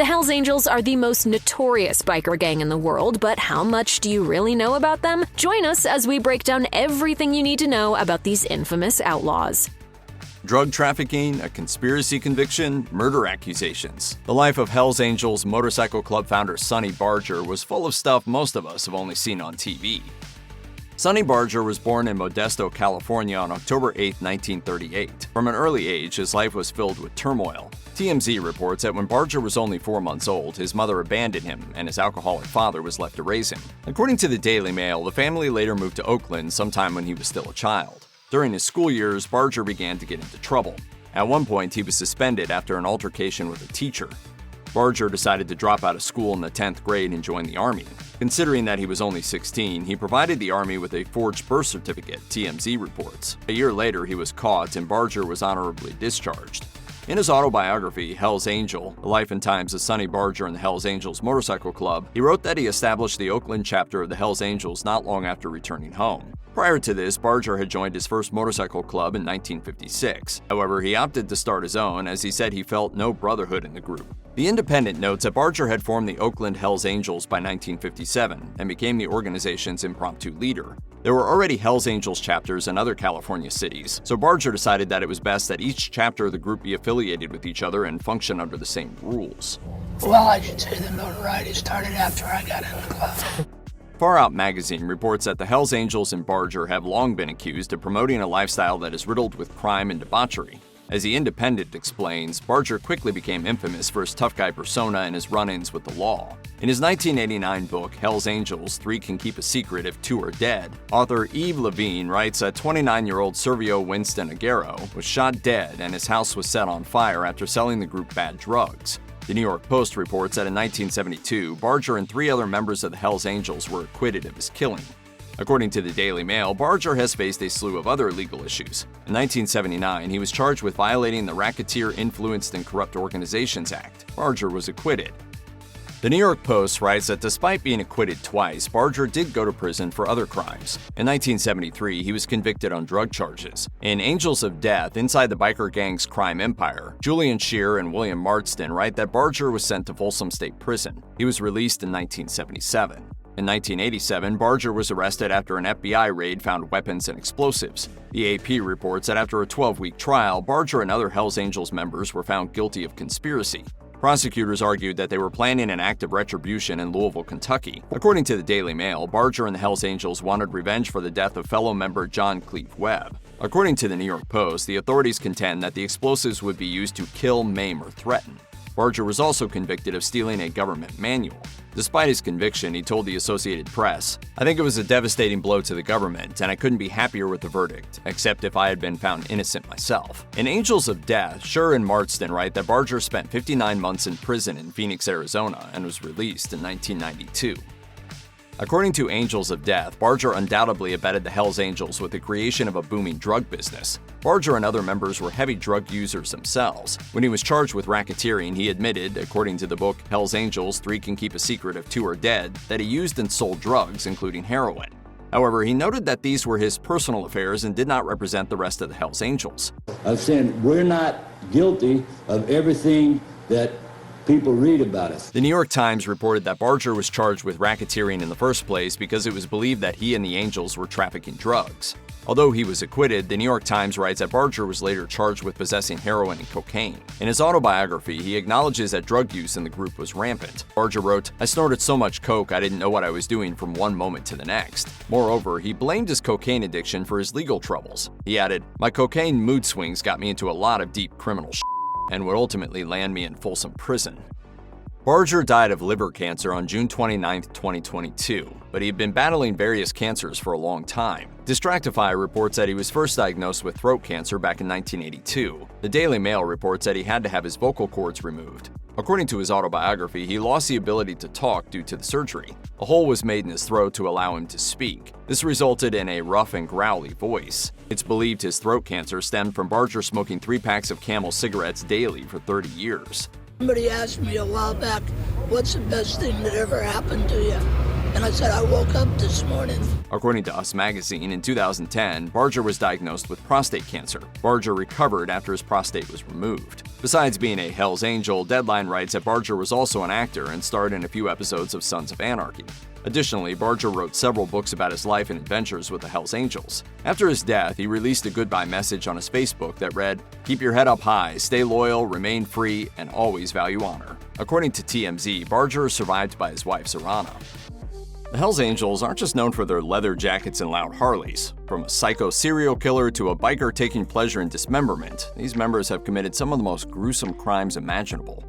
The Hells Angels are the most notorious biker gang in the world, but how much do you really know about them? Join us as we break down everything you need to know about these infamous outlaws. Drug trafficking, a conspiracy conviction, murder accusations. The life of Hells Angels motorcycle club founder Sonny Barger was full of stuff most of us have only seen on TV. Sonny Barger was born in Modesto, California on October 8, 1938. From an early age, his life was filled with turmoil. TMZ reports that when Barger was only 4 months old, his mother abandoned him and his alcoholic father was left to raise him. According to the Daily Mail, the family later moved to Oakland sometime when he was still a child. During his school years, Barger began to get into trouble. At one point, he was suspended after an altercation with a teacher. Barger decided to drop out of school in the 10th grade and join the Army. Considering that he was only 16, he provided the Army with a forged birth certificate, TMZ reports. A year later, he was caught and Barger was honorably discharged. In his autobiography, Hells Angel, The Life and Times of Sonny Barger and the Hells Angels Motorcycle Club, he wrote that he established the Oakland chapter of the Hells Angels not long after returning home. Prior to this, Barger had joined his first motorcycle club in 1956. However, he opted to start his own as he said he felt no brotherhood in the group. The Independent notes that Barger had formed the Oakland Hells Angels by 1957 and became the organization's impromptu leader. There were already Hells Angels chapters in other California cities, so Barger decided that it was best that each chapter of the group be affiliated with each other and function under the same rules. Well, I should say the notoriety started after I got in the club. Far Out magazine reports that the Hells Angels and Barger have long been accused of promoting a lifestyle that is riddled with crime and debauchery. As the Independent explains, Barger quickly became infamous for his tough guy persona and his run-ins with the law. In his 1989 book, Hells Angels, 3 Can Keep a Secret If 2 Are Dead, author Eve Levine writes that 29-year-old Sergio Winston Aguero was shot dead and his house was set on fire after selling the group bad drugs. The New York Post reports that in 1972, Barger and 3 other members of the Hells Angels were acquitted of his killing. According to the Daily Mail, Barger has faced a slew of other legal issues. In 1979, he was charged with violating the Racketeer Influenced and Corrupt Organizations Act. Barger was acquitted. The New York Post writes that despite being acquitted twice, Barger did go to prison for other crimes. In 1973, he was convicted on drug charges. In Angels of Death, Inside the Biker Gang's Crime Empire, Julian Scheer and William Marsden write that Barger was sent to Folsom State Prison. He was released in 1977. In 1987, Barger was arrested after an FBI raid found weapons and explosives. The AP reports that after a 12-week trial, Barger and other Hells Angels members were found guilty of conspiracy. Prosecutors argued that they were planning an act of retribution in Louisville, Kentucky. According to the Daily Mail, Barger and the Hells Angels wanted revenge for the death of fellow member John Cleve Webb. According to the New York Post, the authorities contend that the explosives would be used to kill, maim, or threaten. Barger was also convicted of stealing a government manual. Despite his conviction, he told the Associated Press, "I think it was a devastating blow to the government, and I couldn't be happier with the verdict, except if I had been found innocent myself." In Angels of Death, Scheer and Marsden write that Barger spent 59 months in prison in Phoenix, Arizona, and was released in 1992. According to Angels of Death, Barger undoubtedly abetted the Hells Angels with the creation of a booming drug business. Barger and other members were heavy drug users themselves. When he was charged with racketeering, he admitted, according to the book Hells Angels, 3 Can Keep a Secret If 2 Are Dead, that he used and sold drugs, including heroin. However, he noted that these were his personal affairs and did not represent the rest of the Hells Angels. I'm saying we're not guilty of everything that people read about us. The New York Times reported that Barger was charged with racketeering in the first place because it was believed that he and the Angels were trafficking drugs. Although he was acquitted, the New York Times writes that Barger was later charged with possessing heroin and cocaine. In his autobiography, he acknowledges that drug use in the group was rampant. Barger wrote, "I snorted so much coke I didn't know what I was doing from one moment to the next." Moreover, he blamed his cocaine addiction for his legal troubles. He added, "My cocaine mood swings got me into a lot of deep criminal shit and would ultimately land me in Folsom Prison." Barger died of liver cancer on June 29, 2022, but he had been battling various cancers for a long time. Distractify reports that he was first diagnosed with throat cancer back in 1982. The Daily Mail reports that he had to have his vocal cords removed. According to his autobiography, he lost the ability to talk due to the surgery. A hole was made in his throat to allow him to speak. This resulted in a rough and growly voice. It's believed his throat cancer stemmed from Barger smoking 3 packs of Camel cigarettes daily for 30 years. Somebody asked me a while back, what's the best thing that ever happened to you? And I said, I woke up this morning. According to Us Magazine, in 2010, Barger was diagnosed with prostate cancer. Barger recovered after his prostate was removed. Besides being a Hells Angel, Deadline writes that Barger was also an actor and starred in a few episodes of Sons of Anarchy. Additionally, Barger wrote several books about his life and adventures with the Hells Angels. After his death, he released a goodbye message on his Facebook that read, "Keep your head up high, stay loyal, remain free, and always value honor." According to TMZ, Barger is survived by his wife, Zorana. The Hells Angels aren't just known for their leather jackets and loud Harleys. From a psycho serial killer to a biker taking pleasure in dismemberment, these members have committed some of the most gruesome crimes imaginable.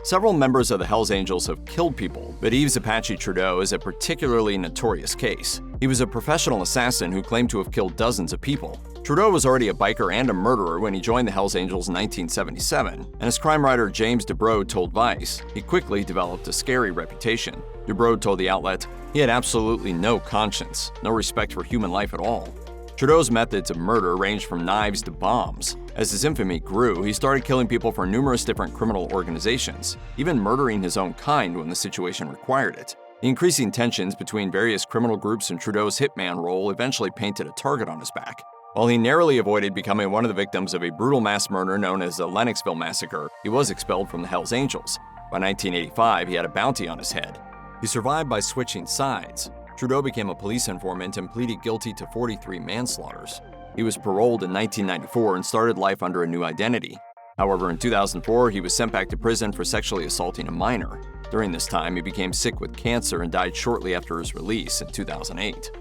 Several members of the Hells Angels have killed people, but Yves Apache Trudeau is a particularly notorious case. He was a professional assassin who claimed to have killed dozens of people. Trudeau was already a biker and a murderer when he joined the Hells Angels in 1977, and as crime writer James DeBrode told Vice, he quickly developed a scary reputation. DeBrode told the outlet, he had absolutely no conscience, no respect for human life at all. Trudeau's methods of murder ranged from knives to bombs. As his infamy grew, he started killing people for numerous different criminal organizations, even murdering his own kind when the situation required it. The increasing tensions between various criminal groups and Trudeau's hitman role eventually painted a target on his back. While he narrowly avoided becoming one of the victims of a brutal mass murder known as the Lennoxville Massacre, he was expelled from the Hells Angels. By 1985, he had a bounty on his head. He survived by switching sides. Trudeau became a police informant and pleaded guilty to 43 manslaughters. He was paroled in 1994 and started life under a new identity. However, in 2004, he was sent back to prison for sexually assaulting a minor. During this time, he became sick with cancer and died shortly after his release in 2008.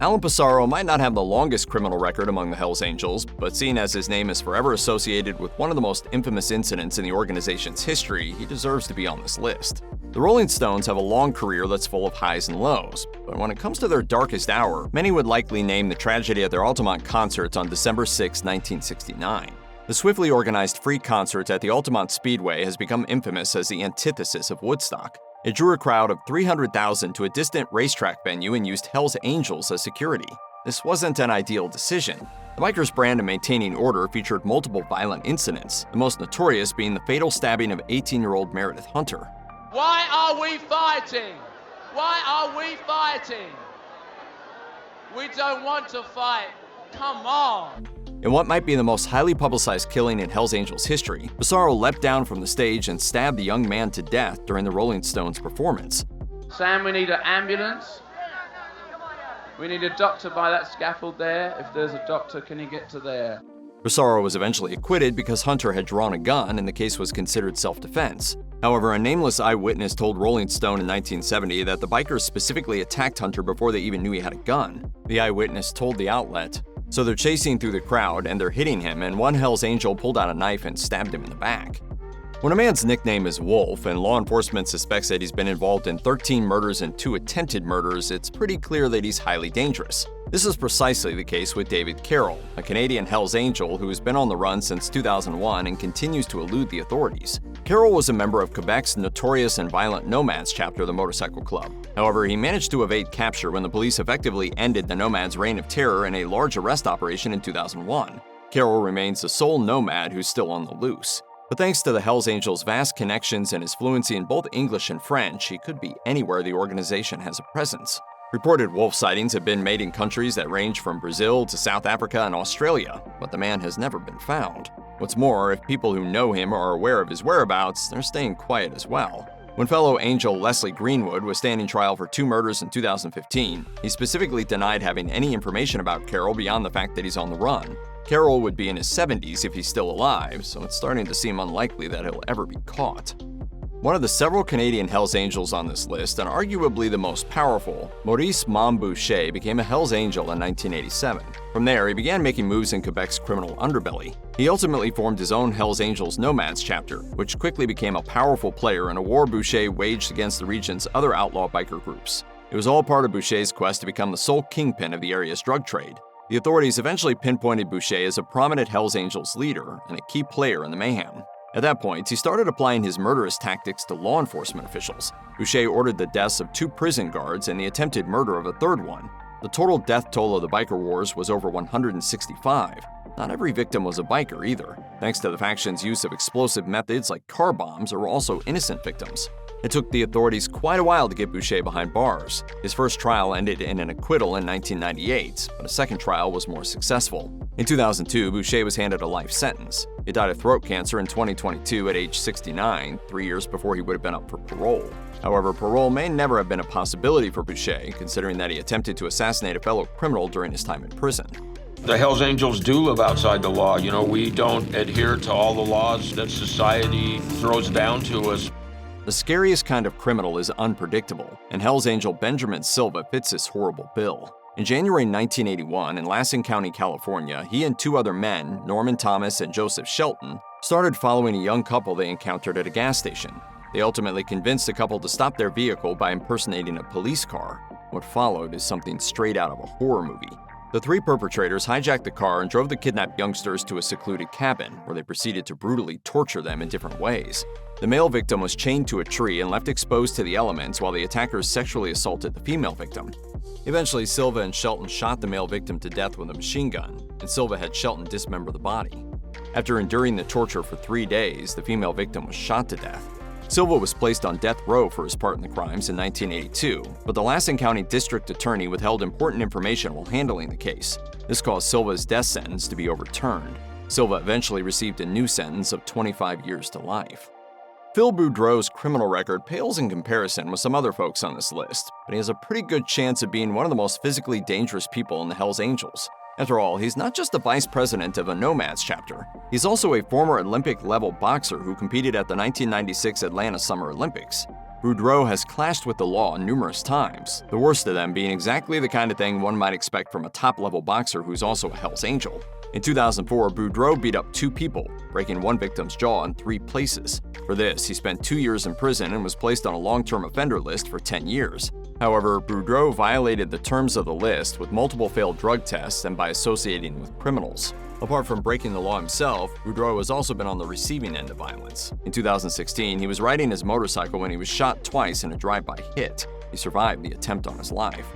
Alan Pissarro might not have the longest criminal record among the Hells Angels, but seeing as his name is forever associated with one of the most infamous incidents in the organization's history, he deserves to be on this list. The Rolling Stones have a long career that's full of highs and lows, but when it comes to their darkest hour, many would likely name the tragedy at their Altamont concerts on December 6, 1969. The swiftly organized free concert at the Altamont Speedway has become infamous as the antithesis of Woodstock. It drew a crowd of 300,000 to a distant racetrack venue and used Hells Angels as security. This wasn't an ideal decision. The bikers' brand of maintaining order featured multiple violent incidents, the most notorious being the fatal stabbing of 18-year-old Meredith Hunter. Why are we fighting? Why are we fighting? We don't want to fight. Come on. In what might be the most highly publicized killing in Hells Angels history, Pissarro leapt down from the stage and stabbed the young man to death during the Rolling Stones performance. Sam, we need an ambulance. We need a doctor by that scaffold there. If there's a doctor, can you get to there? Pissarro was eventually acquitted because Hunter had drawn a gun and the case was considered self-defense. However, a nameless eyewitness told Rolling Stone in 1970 that the bikers specifically attacked Hunter before they even knew he had a gun. The eyewitness told the outlet, "So they're chasing through the crowd and they're hitting him, and one Hells Angel pulled out a knife and stabbed him in the back." When a man's nickname is Wolf and law enforcement suspects that he's been involved in 13 murders and 2 attempted murders, it's pretty clear that he's highly dangerous. This is precisely the case with David Carroll, a Canadian Hells Angel who has been on the run since 2001 and continues to elude the authorities. Carroll was a member of Quebec's notorious and violent Nomads chapter of the motorcycle club. However, he managed to evade capture when the police effectively ended the Nomads' reign of terror in a large arrest operation in 2001. Carroll remains the sole nomad who's still on the loose. But thanks to the Hells Angels' vast connections and his fluency in both English and French, he could be anywhere the organization has a presence. Reported wolf sightings have been made in countries that range from Brazil to South Africa and Australia, but the man has never been found. What's more, if people who know him are aware of his whereabouts, they're staying quiet as well. When fellow Angel Leslie Greenwood was standing trial for 2 murders in 2015, he specifically denied having any information about Carroll beyond the fact that he's on the run. Carroll would be in his 70s if he's still alive, so it's starting to seem unlikely that he'll ever be caught. One of the several Canadian Hells Angels on this list, and arguably the most powerful, Maurice Mom Boucher became a Hells Angel in 1987. From there, he began making moves in Quebec's criminal underbelly. He ultimately formed his own Hells Angels Nomads chapter, which quickly became a powerful player in a war Boucher waged against the region's other outlaw biker groups. It was all part of Boucher's quest to become the sole kingpin of the area's drug trade. The authorities eventually pinpointed Boucher as a prominent Hells Angels leader and a key player in the mayhem. At that point, he started applying his murderous tactics to law enforcement officials. Boucher ordered the deaths of 2 prison guards and the attempted murder of a 3rd one. The total death toll of the biker wars was over 165. Not every victim was a biker either. Thanks to the faction's use of explosive methods like car bombs, there were also innocent victims. It took the authorities quite a while to get Boucher behind bars. His first trial ended in an acquittal in 1998, but a second trial was more successful. In 2002, Boucher was handed a life sentence. He died of throat cancer in 2022 at age 69, 3 years before he would have been up for parole. However, parole may never have been a possibility for Boucher, considering that he attempted to assassinate a fellow criminal during his time in prison. The Hells Angels do live outside the law. We don't adhere to all the laws that society throws down to us. The scariest kind of criminal is unpredictable, and Hells Angel Benjamin Silva fits this horrible bill. In January 1981, in Lassen County, California, he and two other men, Norman Thomas and Joseph Shelton, started following a young couple they encountered at a gas station. They ultimately convinced the couple to stop their vehicle by impersonating a police car. What followed is something straight out of a horror movie. The three perpetrators hijacked the car and drove the kidnapped youngsters to a secluded cabin, where they proceeded to brutally torture them in different ways. The male victim was chained to a tree and left exposed to the elements while the attackers sexually assaulted the female victim. Eventually, Silva and Shelton shot the male victim to death with a machine gun, and Silva had Shelton dismember the body. After enduring the torture for 3 days, the female victim was shot to death. Silva was placed on death row for his part in the crimes in 1982, but the Lassen County District Attorney withheld important information while handling the case. This caused Silva's death sentence to be overturned. Silva eventually received a new sentence of 25 years to life. Phil Boudreau's criminal record pales in comparison with some other folks on this list, but he has a pretty good chance of being one of the most physically dangerous people in the Hells Angels. After all, he's not just the vice president of a Nomads chapter. He's also a former Olympic-level boxer who competed at the 1996 Atlanta Summer Olympics. Boudreau has clashed with the law numerous times, the worst of them being exactly the kind of thing one might expect from a top-level boxer who's also a Hells Angel. In 2004, Boudreau beat up 2 people, breaking one victim's jaw in 3 places. For this, he spent 2 years in prison and was placed on a long-term offender list for 10 years. However, Boudreau violated the terms of the list with multiple failed drug tests and by associating with criminals. Apart from breaking the law himself, Boudreau has also been on the receiving end of violence. In 2016, he was riding his motorcycle when he was shot twice in a drive-by hit. He survived the attempt on his life.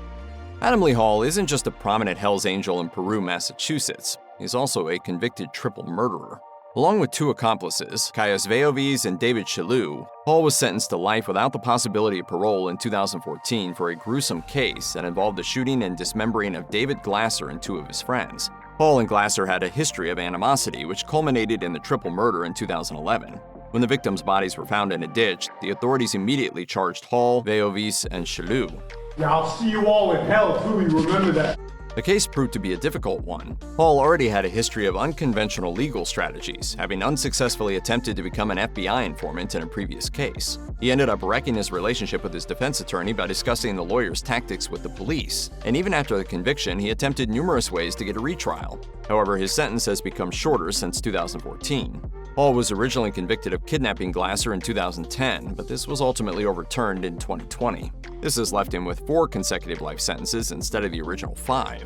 Adam Lee Hall isn't just a prominent Hells Angel in Peru, Massachusetts. He's also a convicted triple murderer. Along with 2 accomplices, Caius Veovis and David Chalou, Hall was sentenced to life without the possibility of parole in 2014 for a gruesome case that involved the shooting and dismembering of David Glasser and 2 of his friends. Hall and Glasser had a history of animosity, which culminated in the triple murder in 2011. When the victims' bodies were found in a ditch, the authorities immediately charged Hall, Veovis, and Chalou. Yeah, I'll see you all in hell, Tootie, remember that. The case proved to be a difficult one. Hall already had a history of unconventional legal strategies, having unsuccessfully attempted to become an FBI informant in a previous case. He ended up wrecking his relationship with his defense attorney by discussing the lawyer's tactics with the police, and even after the conviction, he attempted numerous ways to get a retrial. However, his sentence has become shorter since 2014. Hall was originally convicted of kidnapping Glasser in 2010, but this was ultimately overturned in 2020. This has left him with 4 consecutive life sentences instead of the original 5.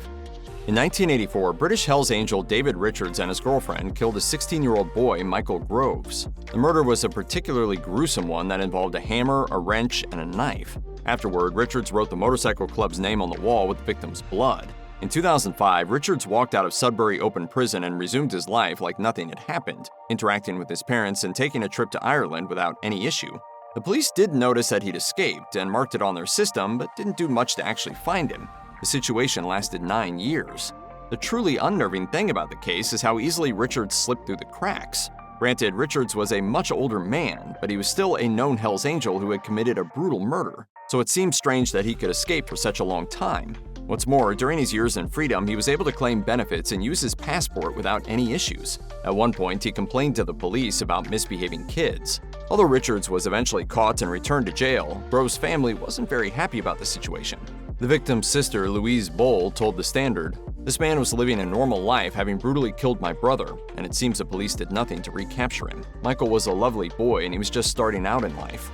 In 1984, British Hells Angel David Richards and his girlfriend killed a 16-year-old boy, Michael Groves. The murder was a particularly gruesome one that involved a hammer, a wrench, and a knife. Afterward, Richards wrote the motorcycle club's name on the wall with the victim's blood. In 2005, Richards walked out of Sudbury Open Prison and resumed his life like nothing had happened, interacting with his parents and taking a trip to Ireland without any issue. The police did notice that he'd escaped and marked it on their system, but didn't do much to actually find him. The situation lasted 9 years. The truly unnerving thing about the case is how easily Richards slipped through the cracks. Granted, Richards was a much older man, but he was still a known Hells Angel who had committed a brutal murder, so it seemed strange that he could escape for such a long time. What's more, during his years in freedom, he was able to claim benefits and use his passport without any issues. At one point, he complained to the police about misbehaving kids. Although Richards was eventually caught and returned to jail, Grove's family wasn't very happy about the situation. The victim's sister, Louise Boll, told The Standard, "This man was living a normal life, having brutally killed my brother, and it seems the police did nothing to recapture him. Michael was a lovely boy, and he was just starting out in life."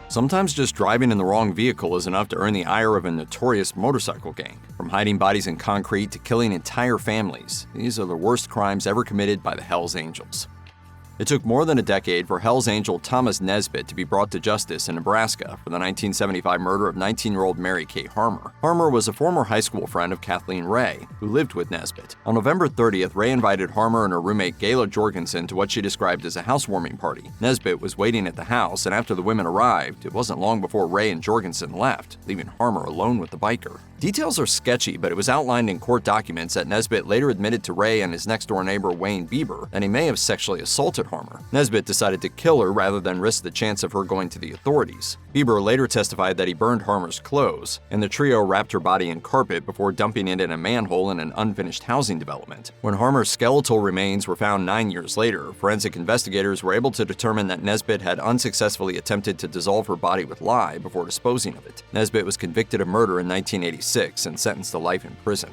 Sometimes just driving in the wrong vehicle is enough to earn the ire of a notorious motorcycle gang. From hiding bodies in concrete to killing entire families, these are the worst crimes ever committed by the Hells Angels. It took more than a decade for Hell's Angel Thomas Nesbitt to be brought to justice in Nebraska for the 1975 murder of 19-year-old Mary Kay Harmer. Harmer was a former high school friend of Kathleen Ray, who lived with Nesbitt. On November 30th, Ray invited Harmer and her roommate Gayla Jorgensen to what she described as a housewarming party. Nesbitt was waiting at the house, and after the women arrived, it wasn't long before Ray and Jorgensen left, leaving Harmer alone with the biker. Details are sketchy, but it was outlined in court documents that Nesbitt later admitted to Ray and his next-door neighbor Wayne Bieber that he may have sexually assaulted Harmer. Nesbitt decided to kill her rather than risk the chance of her going to the authorities. Bieber later testified that he burned Harmer's clothes, and the trio wrapped her body in carpet before dumping it in a manhole in an unfinished housing development. When Harmer's skeletal remains were found 9 years later, forensic investigators were able to determine that Nesbitt had unsuccessfully attempted to dissolve her body with lye before disposing of it. Nesbitt was convicted of murder in 1986 and sentenced to life in prison.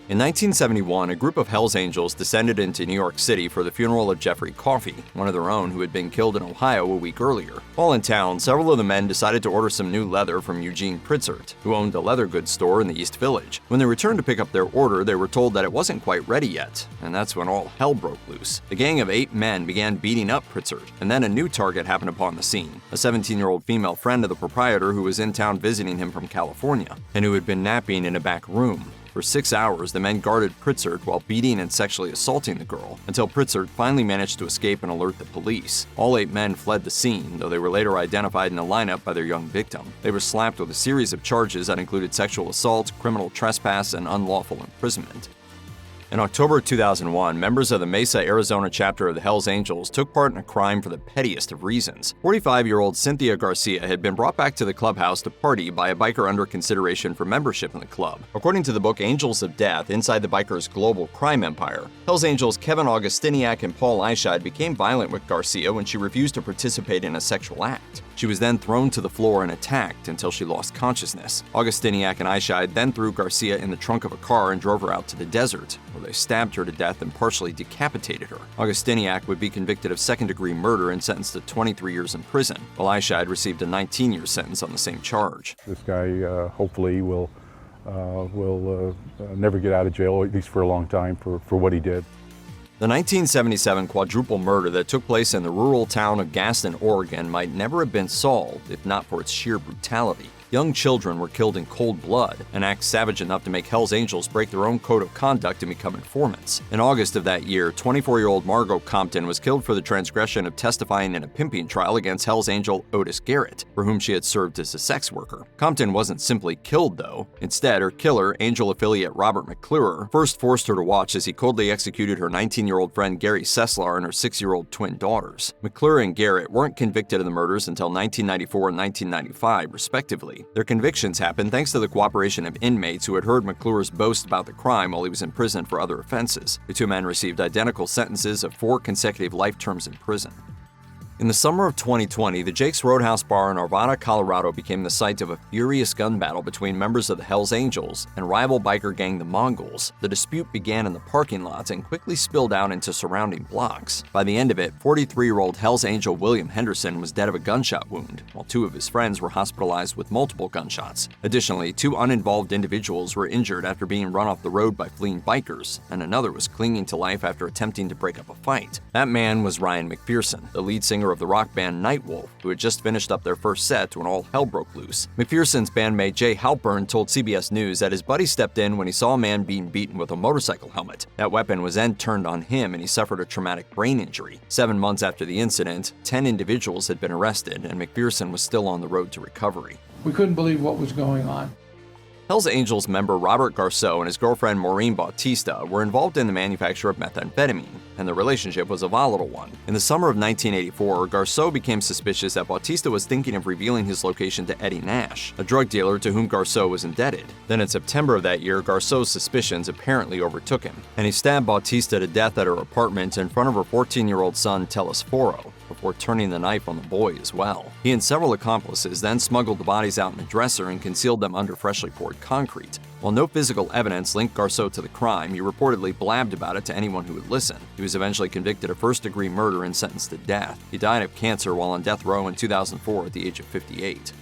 In 1971, a group of Hells Angels descended into New York City for the funeral of Jeffrey Coffey, one of their own who had been killed in Ohio a week earlier. While in town, several of the men decided to order some new leather from Eugene Pritzert, who owned a leather goods store in the East Village. When they returned to pick up their order, they were told that it wasn't quite ready yet, and that's when all hell broke loose. The gang of 8 men began beating up Pritzert, and then a new target happened upon the scene, a 17-year-old female friend of the proprietor who was in town visiting him from California, and who had been napping in a back room. For 6 hours, the men guarded Pritzert while beating and sexually assaulting the girl, until Pritzert finally managed to escape and alert the police. All 8 men fled the scene, though they were later identified in a lineup by their young victim. They were slapped with a series of charges that included sexual assault, criminal trespass, and unlawful imprisonment. In October 2001, members of the Mesa, Arizona chapter of the Hells Angels took part in a crime for the pettiest of reasons. 45-year-old Cynthia Garcia had been brought back to the clubhouse to party by a biker under consideration for membership in the club. According to the book Angels of Death, Inside the Biker's Global Crime Empire, Hells Angels Kevin Augustiniak and Paul Eichscheid became violent with Garcia when she refused to participate in a sexual act. She was then thrown to the floor and attacked until she lost consciousness. Augustiniak and Eichscheid then threw Garcia in the trunk of a car and drove her out to the desert, where they stabbed her to death and partially decapitated her. Augustiniak would be convicted of second-degree murder and sentenced to 23 years in prison, while Eichscheid received a 19-year sentence on the same charge. This guy hopefully will never get out of jail, at least for a long time, for what he did. The 1977 quadruple murder that took place in the rural town of Gaston, Oregon might never have been solved if not for its sheer brutality. Young children were killed in cold blood, an act savage enough to make Hells Angels break their own code of conduct and become informants. In August of that year, 24-year-old Margot Compton was killed for the transgression of testifying in a pimping trial against Hells Angel Otis Garrett, for whom she had served as a sex worker. Compton wasn't simply killed, though. Instead, her killer, Angel affiliate Robert McClure, first forced her to watch as he coldly executed her 19-year-old friend Gary Sesslar and her 6-year-old twin daughters. McClure and Garrett weren't convicted of the murders until 1994 and 1995, respectively. Their convictions happened thanks to the cooperation of inmates who had heard McClure's boast about the crime while he was in prison for other offenses. The 2 men received identical sentences of 4 consecutive life terms in prison. In the summer of 2020, the Jake's Roadhouse Bar in Arvada, Colorado became the site of a furious gun battle between members of the Hells Angels and rival biker gang the Mongols. The dispute began in the parking lots and quickly spilled out into surrounding blocks. By the end of it, 43-year-old Hells Angel William Henderson was dead of a gunshot wound, while 2 of his friends were hospitalized with multiple gunshots. Additionally, 2 uninvolved individuals were injured after being run off the road by fleeing bikers, and another was clinging to life after attempting to break up a fight. That man was Ryan McPherson, the lead singer of the rock band Nightwolf, who had just finished up their first set when all hell broke loose. McPherson's bandmate Jay Halpern told CBS News that his buddy stepped in when he saw a man being beaten with a motorcycle helmet. That weapon was then turned on him and he suffered a traumatic brain injury. 7 months after the incident, 10 individuals had been arrested and McPherson was still on the road to recovery. We couldn't believe what was going on. Hells Angels member Robert Garceau and his girlfriend Maureen Bautista were involved in the manufacture of methamphetamine, and the relationship was a volatile one. In the summer of 1984, Garceau became suspicious that Bautista was thinking of revealing his location to Eddie Nash, a drug dealer to whom Garceau was indebted. Then in September of that year, Garceau's suspicions apparently overtook him, and he stabbed Bautista to death at her apartment in front of her 14-year-old son Telesforo, before turning the knife on the boy as well. He and several accomplices then smuggled the bodies out in a dresser and concealed them under freshly poured concrete. While no physical evidence linked Garceau to the crime, he reportedly blabbed about it to anyone who would listen. He was eventually convicted of first-degree murder and sentenced to death. He died of cancer while on death row in 2004 at the age of 58.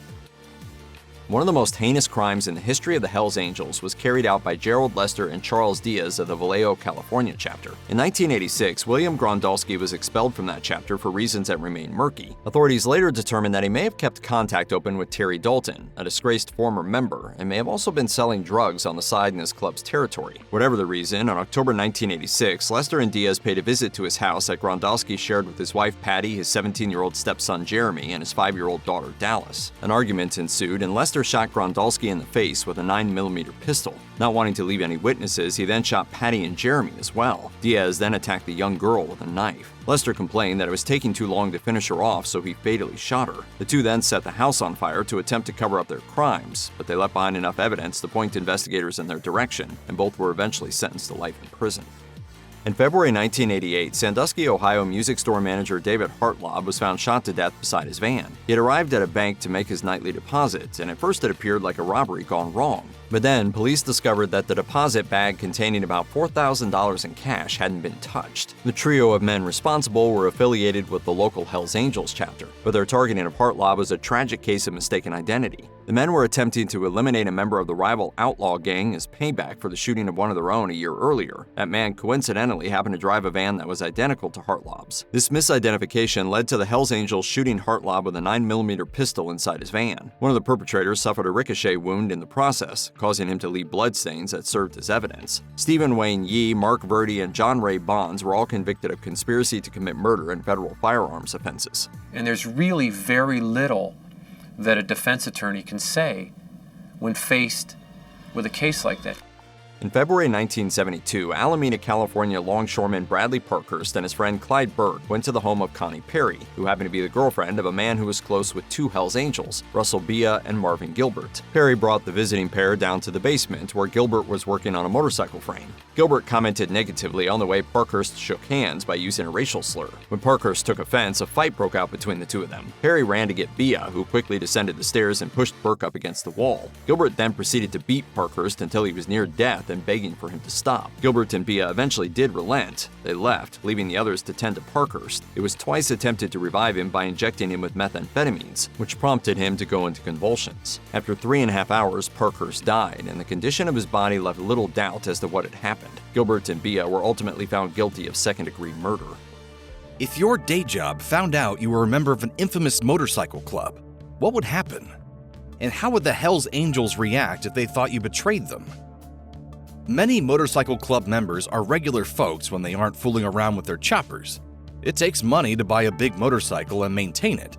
One of the most heinous crimes in the history of the Hells Angels was carried out by Gerald Lester and Charles Diaz of the Vallejo, California chapter. In 1986, William Grondalski was expelled from that chapter for reasons that remain murky. Authorities later determined that he may have kept contact open with Terry Dalton, a disgraced former member, and may have also been selling drugs on the side in his club's territory. Whatever the reason, on October 1986, Lester and Diaz paid a visit to his house that Grondalski shared with his wife Patty, his 17-year-old stepson Jeremy, and his 5-year-old daughter Dallas. An argument ensued, and Lester shot Grondalski in the face with a 9mm pistol. Not wanting to leave any witnesses, he then shot Patty and Jeremy as well. Diaz then attacked the young girl with a knife. Lester complained that it was taking too long to finish her off, so he fatally shot her. The two then set the house on fire to attempt to cover up their crimes, but they left behind enough evidence to point investigators in their direction, and both were eventually sentenced to life in prison. In February 1988, Sandusky, Ohio music store manager David Hartlaub was found shot to death beside his van. He had arrived at a bank to make his nightly deposit, and at first it appeared like a robbery gone wrong. But then, police discovered that the deposit bag containing about $4,000 in cash hadn't been touched. The trio of men responsible were affiliated with the local Hells Angels chapter, but their targeting of Hartlaub was a tragic case of mistaken identity. The men were attempting to eliminate a member of the rival outlaw gang as payback for the shooting of one of their own a year earlier. That man coincidentally happened to drive a van that was identical to Hartlaub's. This misidentification led to the Hells Angels shooting Hartlaub with a 9mm pistol inside his van. One of the perpetrators suffered a ricochet wound in the process, causing him to leave bloodstains that served as evidence. Stephen Wayne Yee, Mark Verdi, and John Ray Bonds were all convicted of conspiracy to commit murder and federal firearms offenses. And there's really very little that a defense attorney can say when faced with a case like that. In February 1972, Alameda, California longshoreman Bradley Parkhurst and his friend Clyde Burke went to the home of Connie Perry, who happened to be the girlfriend of a man who was close with two Hells Angels, Russell Bia and Marvin Gilbert. Perry brought the visiting pair down to the basement where Gilbert was working on a motorcycle frame. Gilbert commented negatively on the way Parkhurst shook hands by using a racial slur. When Parkhurst took offense, a fight broke out between the two of them. Perry ran to get Bia, who quickly descended the stairs and pushed Burke up against the wall. Gilbert then proceeded to beat Parkhurst until he was near death and begging for him to stop. Gilbert and Bia eventually did relent. They left, leaving the others to tend to Parkhurst. It was twice attempted to revive him by injecting him with methamphetamines, which prompted him to go into convulsions. After 3.5 hours, Parkhurst died, and the condition of his body left little doubt as to what had happened. Gilbert and Bia were ultimately found guilty of second-degree murder. If your day job found out you were a member of an infamous motorcycle club, what would happen? And how would the Hells Angels react if they thought you betrayed them? Many motorcycle club members are regular folks when they aren't fooling around with their choppers. It takes money to buy a big motorcycle and maintain it.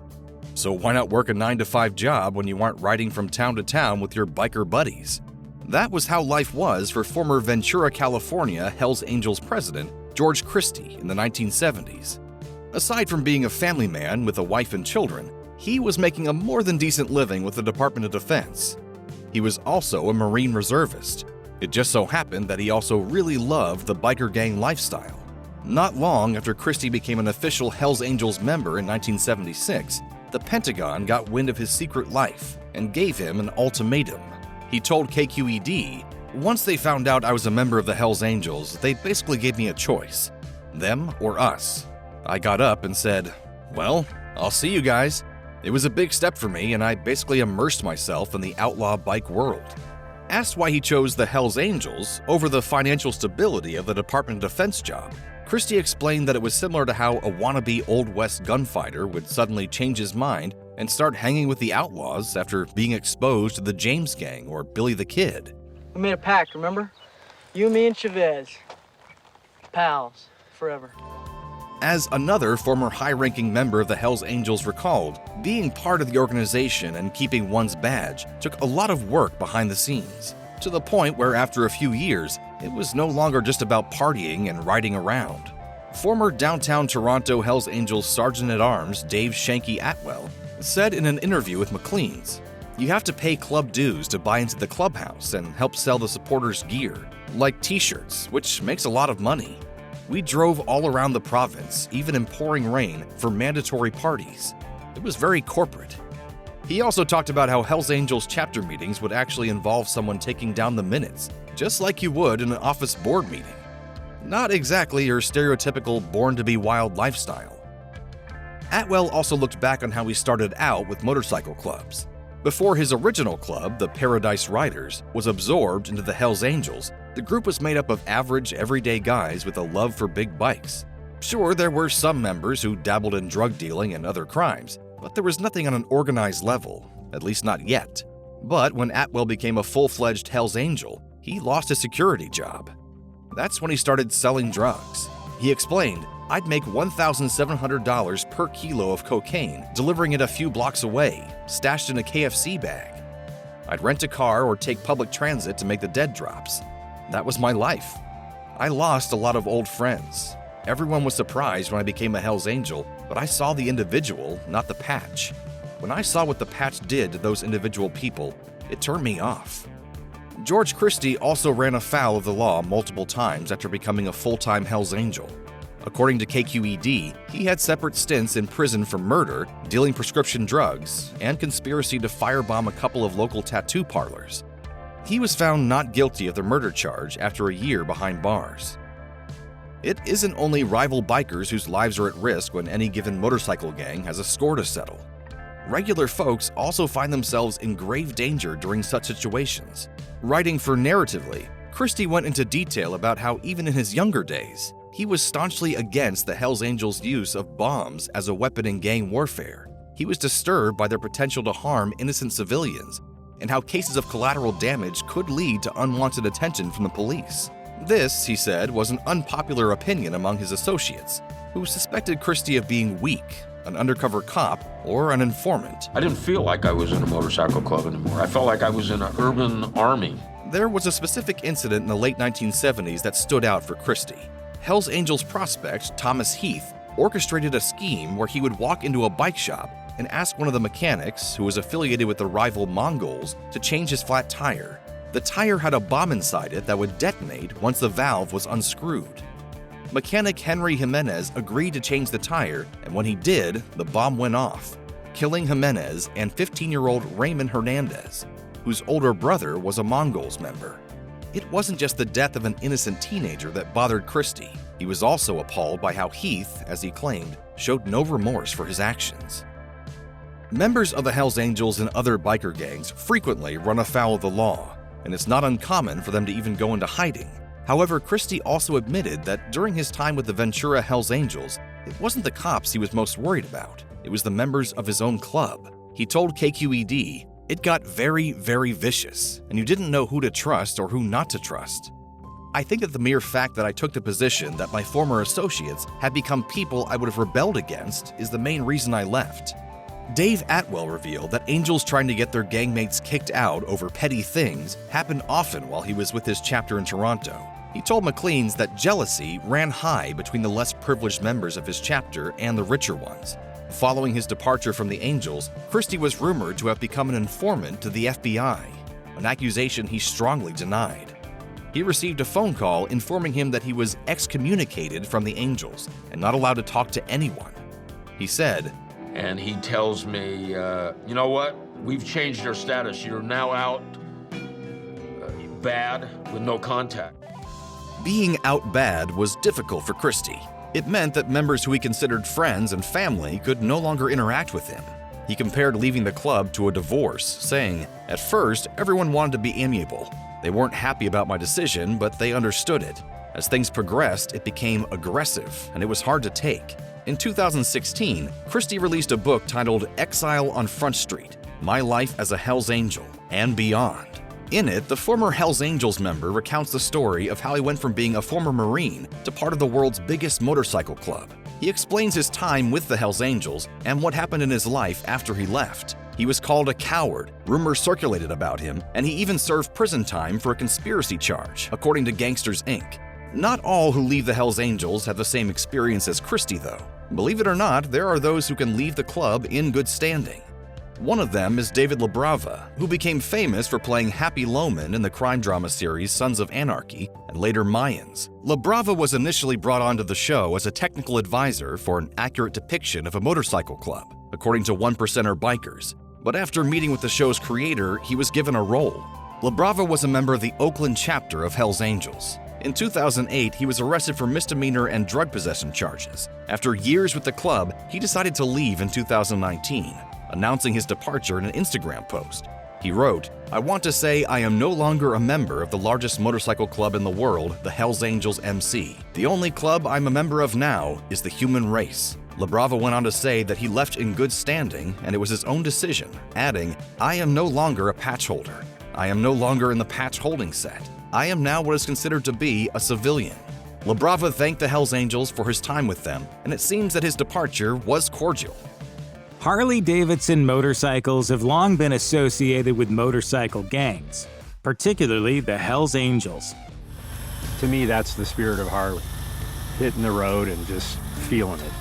So why not work a 9-to-5 job when you aren't riding from town to town with your biker buddies? That was how life was for former Ventura, California Hells Angels president George Christie in the 1970s. Aside from being a family man with a wife and children, he was making a more than decent living with the Department of Defense. He was also a Marine reservist. It just so happened that he also really loved the biker gang lifestyle. Not long after Christie became an official Hells Angels member in 1976, the Pentagon got wind of his secret life and gave him an ultimatum. He told KQED, "Once they found out I was a member of the Hells Angels, they basically gave me a choice, them or us." I got up and said, "Well, I'll see you guys." It was a big step for me, and I basically immersed myself in the outlaw bike world. Asked why he chose the Hells Angels over the financial stability of the Department of Defense job, Christie explained that it was similar to how a wannabe Old West gunfighter would suddenly change his mind and start hanging with the outlaws after being exposed to the James Gang or Billy the Kid. We made a pact, remember? You, me, and Chavez. Pals, forever. As another former high-ranking member of the Hells Angels recalled, being part of the organization and keeping one's badge took a lot of work behind the scenes, to the point where after a few years, it was no longer just about partying and riding around. Former downtown Toronto Hells Angels Sergeant-at-Arms Dave Shanky Atwell said in an interview with Maclean's, "You have to pay club dues to buy into the clubhouse and help sell the supporters gear, like t-shirts, which makes a lot of money. We drove all around the province, even in pouring rain, for mandatory parties. It was very corporate." He also talked about how Hells Angels chapter meetings would actually involve someone taking down the minutes, just like you would in an office board meeting. Not exactly your stereotypical born-to-be-wild lifestyle. Atwell also looked back on how he started out with motorcycle clubs. Before his original club, the Paradise Riders, was absorbed into the Hells Angels, the group was made up of average, everyday guys with a love for big bikes. Sure, there were some members who dabbled in drug dealing and other crimes, but there was nothing on an organized level, at least not yet. But when Atwell became a full-fledged Hells Angel, he lost his security job. That's when he started selling drugs. He explained, "I'd make $1,700 per kilo of cocaine, delivering it a few blocks away, stashed in a KFC bag. I'd rent a car or take public transit to make the dead drops. That was my life. I lost a lot of old friends. Everyone was surprised when I became a Hells Angel, but I saw the individual, not the patch. When I saw what the patch did to those individual people, it turned me off." George Christie also ran afoul of the law multiple times after becoming a full-time Hells Angel. According to KQED, he had separate stints in prison for murder, dealing prescription drugs, and conspiracy to firebomb a couple of local tattoo parlors. He was found not guilty of the murder charge after a year behind bars. It isn't only rival bikers whose lives are at risk when any given motorcycle gang has a score to settle. Regular folks also find themselves in grave danger during such situations. Writing for Narratively, Christie went into detail about how even in his younger days, he was staunchly against the Hells Angels' use of bombs as a weapon in gang warfare. He was disturbed by their potential to harm innocent civilians, and how cases of collateral damage could lead to unwanted attention from the police. This, he said, was an unpopular opinion among his associates, who suspected Christie of being weak, an undercover cop, or an informant. I didn't feel like I was in a motorcycle club anymore. I felt like I was in an urban army. There was a specific incident in the late 1970s that stood out for Christie. Hells Angels prospect Thomas Heath orchestrated a scheme where he would walk into a bike shop and ask one of the mechanics, who was affiliated with the rival Mongols, to change his flat tire. The tire had a bomb inside it that would detonate once the valve was unscrewed. Mechanic Henry Jimenez agreed to change the tire, and when he did, the bomb went off, killing Jimenez and 15-year-old Raymond Hernandez, whose older brother was a Mongols member. It wasn't just the death of an innocent teenager that bothered Christie. He was also appalled by how Heath, as he claimed, showed no remorse for his actions. Members of the Hells Angels and other biker gangs frequently run afoul of the law, and it's not uncommon for them to even go into hiding. However, Christie also admitted that during his time with the Ventura Hells Angels, it wasn't the cops he was most worried about. It was the members of his own club. He told KQED, "It got very, very vicious, and you didn't know who to trust or who not to trust. I think that the mere fact that I took the position that my former associates had become people I would have rebelled against is the main reason I left." Dave Atwell revealed that Angels trying to get their gangmates kicked out over petty things happened often while he was with his chapter in Toronto. He told McLean's that jealousy ran high between the less privileged members of his chapter and the richer ones. Following his departure from the Angels, Christie was rumored to have become an informant to the FBI, an accusation he strongly denied. He received a phone call informing him that he was excommunicated from the Angels and not allowed to talk to anyone. He said, And he tells me, you know what? We've changed our status. You're now out bad with no contact. Being out bad was difficult for Christie. It meant that members who he considered friends and family could no longer interact with him. He compared leaving the club to a divorce, saying, "At first, everyone wanted to be amiable. They weren't happy about my decision, but they understood it. As things progressed, it became aggressive, and it was hard to take." In 2016, Christie released a book titled Exile on Front Street: My Life as a Hells Angel and Beyond. In it, the former Hells Angels member recounts the story of how he went from being a former Marine to part of the world's biggest motorcycle club. He explains his time with the Hells Angels and what happened in his life after he left. He was called a coward, rumors circulated about him, and he even served prison time for a conspiracy charge, according to Gangsters Inc. Not all who leave the Hells Angels have the same experience as Christie, though. Believe it or not, there are those who can leave the club in good standing. One of them is David LaBrava, who became famous for playing Happy Loman in the crime drama series Sons of Anarchy and later Mayans. LaBrava was initially brought onto the show as a technical advisor for an accurate depiction of a motorcycle club, according to One Percenter Bikers. But after meeting with the show's creator, he was given a role. LaBrava was a member of the Oakland chapter of Hells Angels. In 2008, he was arrested for misdemeanor and drug possession charges. After years with the club, he decided to leave in 2019. announcing his departure in an Instagram post. He wrote, "I want to say I am no longer a member of the largest motorcycle club in the world, the Hells Angels MC. The only club I'm a member of now is the human race." LaBrava went on to say that he left in good standing and it was his own decision, adding, "I am no longer a patch holder. I am no longer in the patch holding set. I am now what is considered to be a civilian." LaBrava thanked the Hells Angels for his time with them, and it seems that his departure was cordial. Harley-Davidson motorcycles have long been associated with motorcycle gangs, particularly the Hells Angels. To me, that's the spirit of Harley, hitting the road and just feeling it.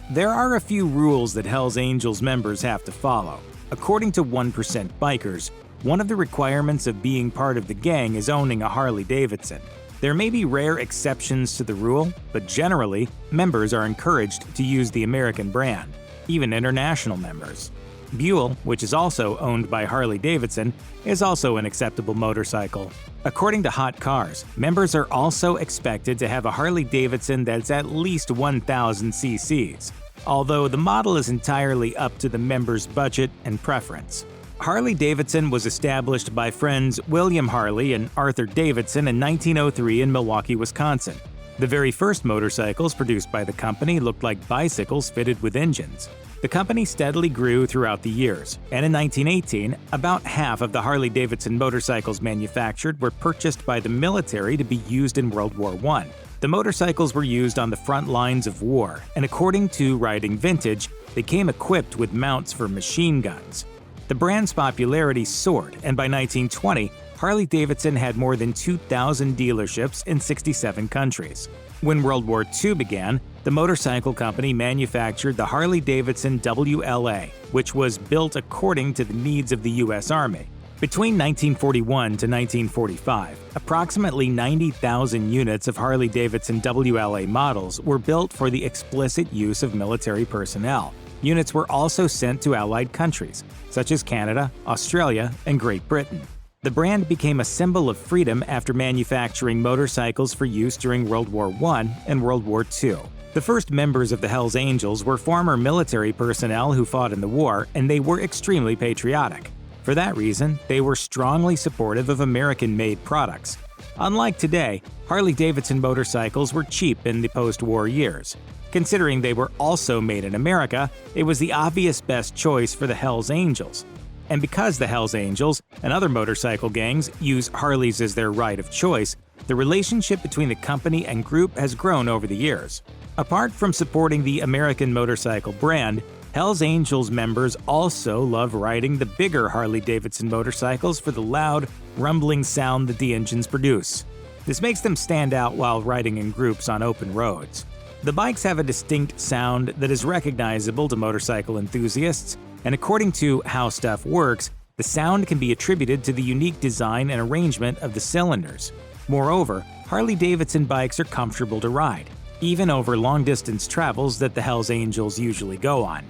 There are a few rules that Hells Angels members have to follow. According to 1% Bikers, one of the requirements of being part of the gang is owning a Harley-Davidson. There may be rare exceptions to the rule, but generally, members are encouraged to use the American brand, even international members. Buell, which is also owned by Harley-Davidson, is also an acceptable motorcycle. According to Hot Cars, members are also expected to have a Harley-Davidson that's at least 1,000 cc's, although the model is entirely up to the member's budget and preference. Harley-Davidson was established by friends William Harley and Arthur Davidson in 1903 in Milwaukee, Wisconsin. The very first motorcycles produced by the company looked like bicycles fitted with engines. The company steadily grew throughout the years, and in 1918, about half of the Harley-Davidson motorcycles manufactured were purchased by the military to be used in World War I. The motorcycles were used on the front lines of war, and according to Riding Vintage, they came equipped with mounts for machine guns. The brand's popularity soared, and by 1920, Harley-Davidson had more than 2,000 dealerships in 67 countries. When World War II began, the motorcycle company manufactured the Harley-Davidson WLA, which was built according to the needs of the U.S. Army. Between 1941 to 1945, approximately 90,000 units of Harley-Davidson WLA models were built for the explicit use of military personnel. Units were also sent to allied countries, such as Canada, Australia, and Great Britain. The brand became a symbol of freedom after manufacturing motorcycles for use during World War I and World War II. The first members of the Hells Angels were former military personnel who fought in the war, and they were extremely patriotic. For that reason, they were strongly supportive of American-made products. Unlike today, Harley-Davidson motorcycles were cheap in the post-war years. Considering they were also made in America, it was the obvious best choice for the Hells Angels. And because the Hells Angels and other motorcycle gangs use Harleys as their ride of choice, the relationship between the company and group has grown over the years. Apart from supporting the American motorcycle brand, Hells Angels members also love riding the bigger Harley-Davidson motorcycles for the loud, rumbling sound that the engines produce. This makes them stand out while riding in groups on open roads. The bikes have a distinct sound that is recognizable to motorcycle enthusiasts, and according to How Stuff Works, the sound can be attributed to the unique design and arrangement of the cylinders. Moreover, Harley-Davidson bikes are comfortable to ride, even over long-distance travels that the Hells Angels usually go on.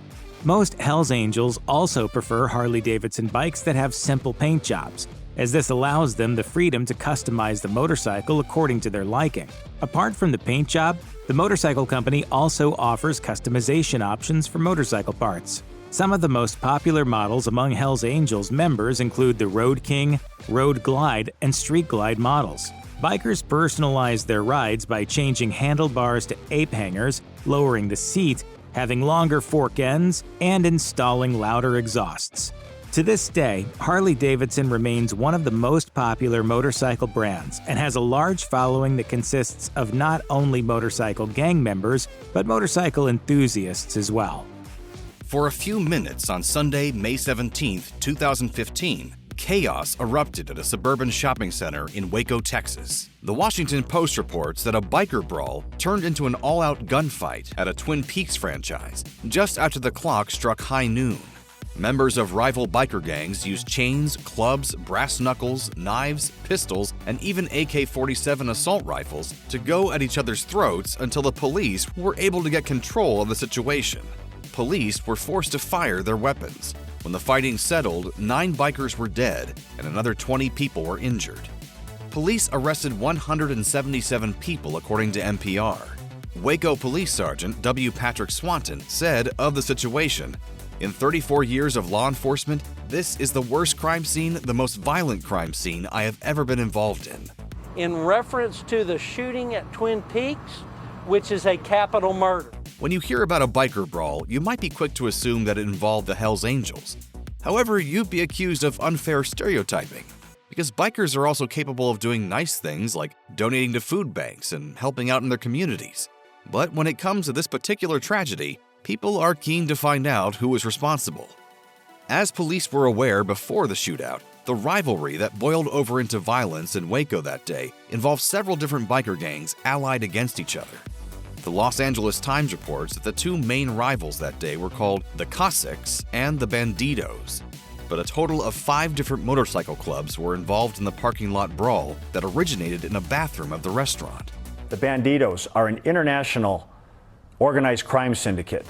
Most Hells Angels also prefer Harley-Davidson bikes that have simple paint jobs, as this allows them the freedom to customize the motorcycle according to their liking. Apart from the paint job, the motorcycle company also offers customization options for motorcycle parts. Some of the most popular models among Hells Angels members include the Road King, Road Glide, and Street Glide models. Bikers personalize their rides by changing handlebars to ape hangers, lowering the seat, having longer fork ends, and installing louder exhausts. To this day, Harley-Davidson remains one of the most popular motorcycle brands and has a large following that consists of not only motorcycle gang members, but motorcycle enthusiasts as well. For a few minutes on Sunday, May 17, 2015, chaos erupted at a suburban shopping center in Waco, Texas. The Washington Post reports that a biker brawl turned into an all-out gunfight at a Twin Peaks franchise just after the clock struck high noon. Members of rival biker gangs used chains, clubs, brass knuckles, knives, pistols, and even AK-47 assault rifles to go at each other's throats until the police were able to get control of the situation. Police were forced to fire their weapons. When the fighting settled, 9 bikers were dead and another 20 people were injured. Police arrested 177 people according to NPR. Waco Police Sergeant W. Patrick Swanton said of the situation, In 34 years of law enforcement, this is the worst crime scene, the most violent crime scene I have ever been involved in. In reference to the shooting at Twin Peaks, which is a capital murder. When you hear about a biker brawl, you might be quick to assume that it involved the Hells Angels. However, you'd be accused of unfair stereotyping, because bikers are also capable of doing nice things like donating to food banks and helping out in their communities. But when it comes to this particular tragedy, people are keen to find out who was responsible. As police were aware before the shootout, the rivalry that boiled over into violence in Waco that day involved several different biker gangs allied against each other. The Los Angeles Times reports that the two main rivals that day were called the Cossacks and the Bandidos. But a total of 5 different motorcycle clubs were involved in the parking lot brawl that originated in a bathroom of the restaurant. The Bandidos are an international organized crime syndicate.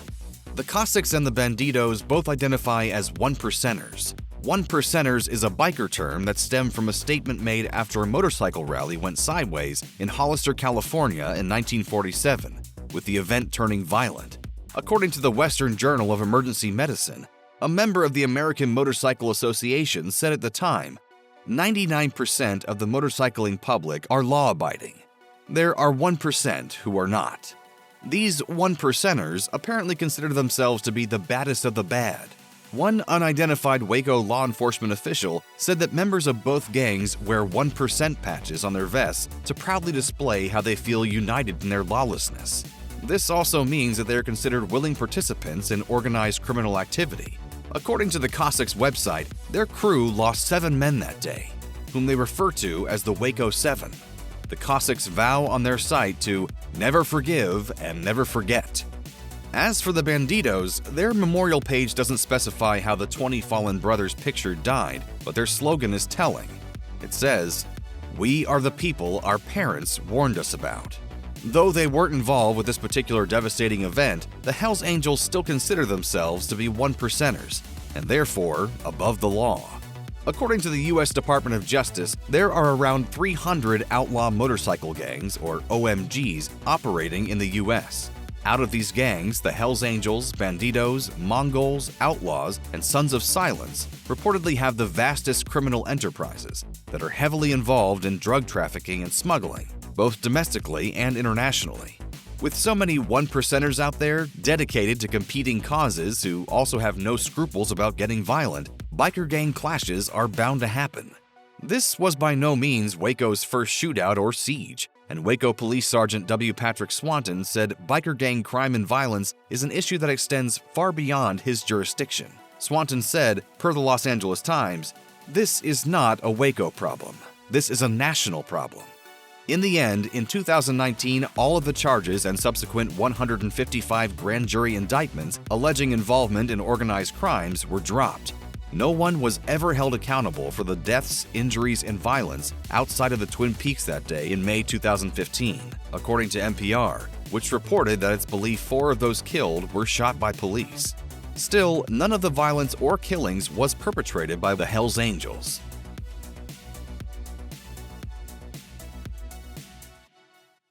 The Cossacks and the Bandidos both identify as one-percenters. One-percenters is a biker term that stemmed from a statement made after a motorcycle rally went sideways in Hollister, California in 1947, with the event turning violent. According to the Western Journal of Emergency Medicine, a member of the American Motorcycle Association said at the time, 99% of the motorcycling public are law-abiding. There are 1% who are not. These one-percenters apparently consider themselves to be the baddest of the bad. One unidentified Waco law enforcement official said that members of both gangs wear 1% patches on their vests to proudly display how they feel united in their lawlessness. This also means that they are considered willing participants in organized criminal activity. According to the Cossacks' website, their crew lost 7 men that day, whom they refer to as the Waco 7. The Cossacks vow on their site to never forgive and never forget. As for the Bandidos, their memorial page doesn't specify how the 20 fallen brothers pictured died, but their slogan is telling. It says, "We are the people our parents warned us about." Though they weren't involved with this particular devastating event, the Hells Angels still consider themselves to be one-percenters, and therefore above the law. According to the U.S. Department of Justice, there are around 300 outlaw motorcycle gangs, or OMGs, operating in the U.S. Out of these gangs, the Hells Angels, Bandidos, Mongols, Outlaws, and Sons of Silence reportedly have the vastest criminal enterprises that are heavily involved in drug trafficking and smuggling, both domestically and internationally. With so many one-percenters out there dedicated to competing causes who also have no scruples about getting violent, biker gang clashes are bound to happen. This was by no means Waco's first shootout or siege, and Waco Police Sergeant W. Patrick Swanton said biker gang crime and violence is an issue that extends far beyond his jurisdiction. Swanton said, per the Los Angeles Times, "This is not a Waco problem. This is a national problem." In the end, in 2019, all of the charges and subsequent 155 grand jury indictments alleging involvement in organized crimes were dropped. No one was ever held accountable for the deaths, injuries, and violence outside of the Twin Peaks that day in May 2015, according to NPR, which reported that it's believed 4 of those killed were shot by police. Still, none of the violence or killings was perpetrated by the Hells Angels.